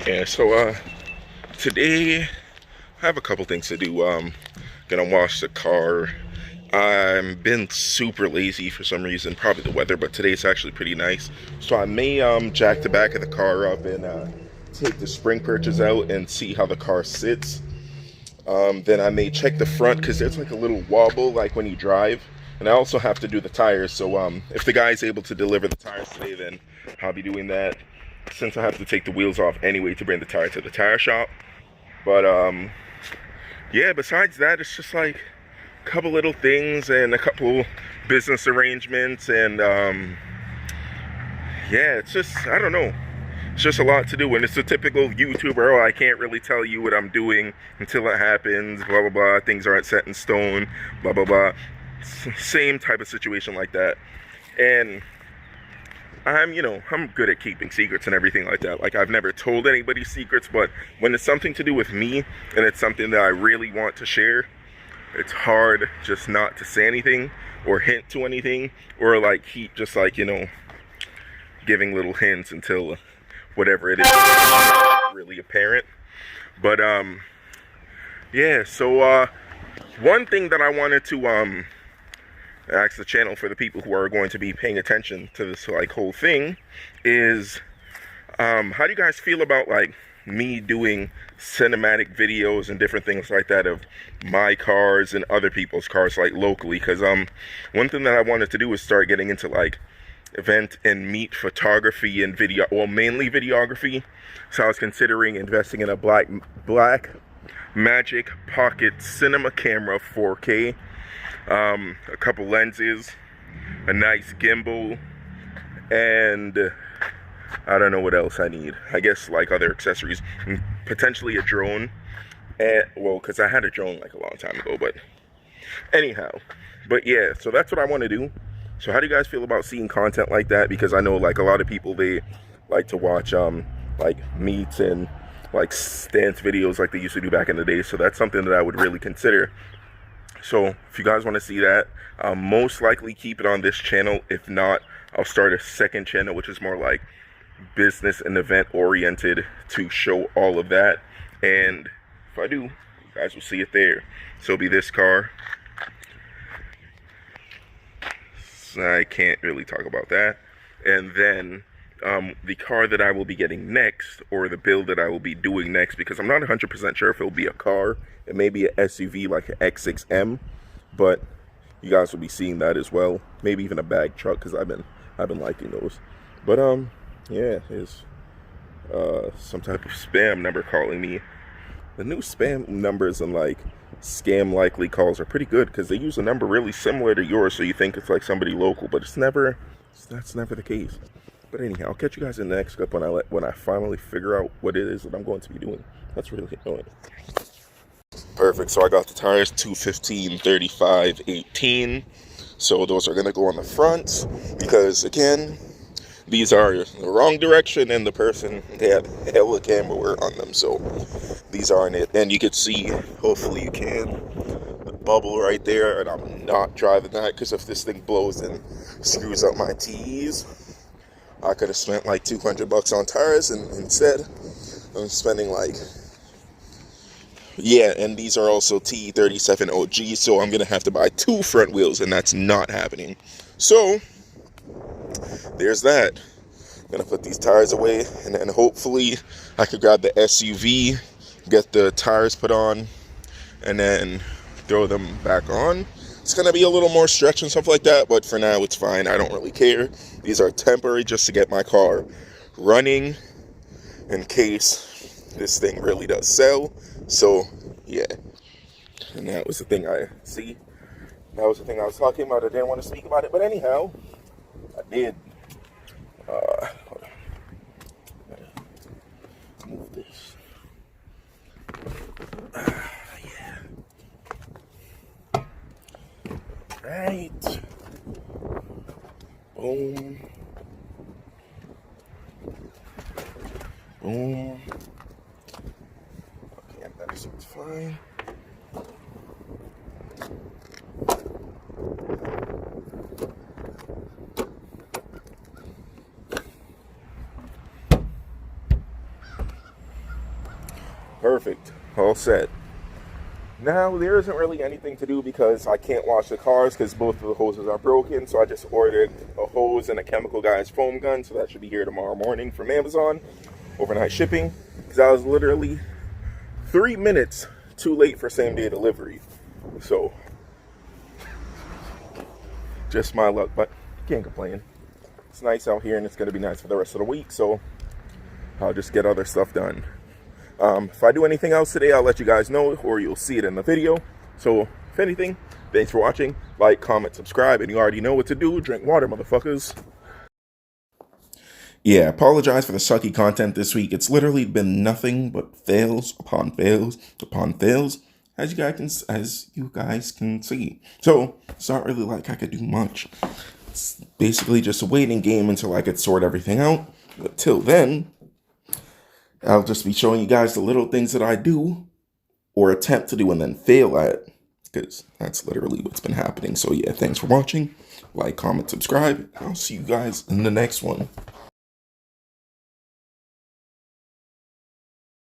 Yeah, so today I have a couple things to do. Gonna wash the car. I've been super lazy for some reason, probably the weather, but today's actually pretty nice. So I may jack the back of the car up and take the spring purchase out and see how the car sits. Then I may check the front because there's like a little wobble like when you drive. And I also have to do the tires, so if the guy's able to deliver the tires today, then I'll be doing that, since I have to take the wheels off anyway to bring the tire to the tire shop. But yeah, besides that, it's just like a couple little things and a couple business arrangements, and yeah, it's just, I don't know, it's just a lot to do. And it's a typical YouTuber, oh, I can't really tell you what I'm doing until it happens, blah blah blah, things aren't set in stone, blah blah blah. Same type of situation like that. And I'm good at keeping secrets and everything like that. Like, I've never told anybody secrets, but when it's something to do with me and it's something that I really want to share, it's hard just not to say anything or hint to anything, or like keep just like, giving little hints until whatever it is really apparent. But yeah, so one thing that I wanted to ask the channel, for the people who are going to be paying attention to this like whole thing, is how do you guys feel about like me doing cinematic videos and different things like that of my cars and other people's cars, like locally? Because one thing that I wanted to do is start getting into like event and meet photography and video, well, mainly videography. So I was considering investing in a black Magic Pocket cinema camera 4K, a couple lenses, a nice gimbal, and I don't know what else I need. I guess like other accessories, and potentially a drone. And well, because I had a drone like a long time ago, but anyhow. But yeah, so that's what I want to do. So how do you guys feel about seeing content like that? Because I know like a lot of people, they like to watch like meets and like stance videos like they used to do back in the day. So that's something that I would really consider. So if you guys want to see that, I'll most likely keep it on this channel. If not, I'll start a second channel, which is more like business and event oriented, to show all of that. And if I do, you guys will see it there. So it'll be this car. So I can't really talk about that. And then the car that I will be getting next, or the build that I will be doing next, because I'm not 100% sure if it'll be a car. It may be an SUV like an X6M, but you guys will be seeing that as well. Maybe even a bag truck, because I've been liking those. But yeah, there's some type of spam number calling me. The new spam numbers and like scam likely calls are pretty good, because they use a number really similar to yours, so you think it's like somebody local, but that's never the case. But anyhow, I'll catch you guys in the next clip when I finally figure out what it is that I'm going to be doing. That's really annoying. Perfect. So I got the tires 215, 35, 18. So those are going to go on the front, because again, these are the wrong direction, and the person, they have hella camera work on them, so these aren't it. And you can see, hopefully you can, the bubble right there, and I'm not driving that, because if this thing blows and screws up my T's, I could have spent like 200 bucks on tires, and instead I'm spending like, yeah, and these are also T37 OG, so I'm gonna have to buy 2 front wheels, and that's not happening. So there's that. I'm gonna put these tires away, and then hopefully I could grab the SUV, get the tires put on, and then throw them back on. It's gonna be a little more stretch and stuff like that, but for now it's fine. I don't really care. These are temporary, just to get my car running in case this thing really does sell. So yeah, and that was the thing I was talking about. I didn't want to speak about it, but anyhow, I did. Hold on. Yeah. Right. Boom. Boom. Okay, that seems fine. Perfect. All set. Now, there isn't really anything to do because I can't wash the cars because both of the hoses are broken. So I just ordered a hose and a chemical guy's foam gun. So that should be here tomorrow morning from Amazon. Overnight shipping. Because I was literally 3 minutes too late for same day delivery. So, just my luck. But can't complain. It's nice out here and it's going to be nice for the rest of the week. So, I'll just get other stuff done. If I do anything else today, I'll let you guys know, or you'll see it in the video. So, if anything, thanks for watching. Like, comment, subscribe, and you already know what to do. Drink water, motherfuckers. Yeah, apologize for the sucky content this week. It's literally been nothing but fails upon fails upon fails, as you guys can see. So, it's not really like I could do much. It's basically just a waiting game until I could sort everything out. But till then, I'll just be showing you guys the little things that I do or attempt to do and then fail at, because that's literally what's been happening. So yeah, thanks for watching. Like, comment, subscribe. I'll see you guys in the next one.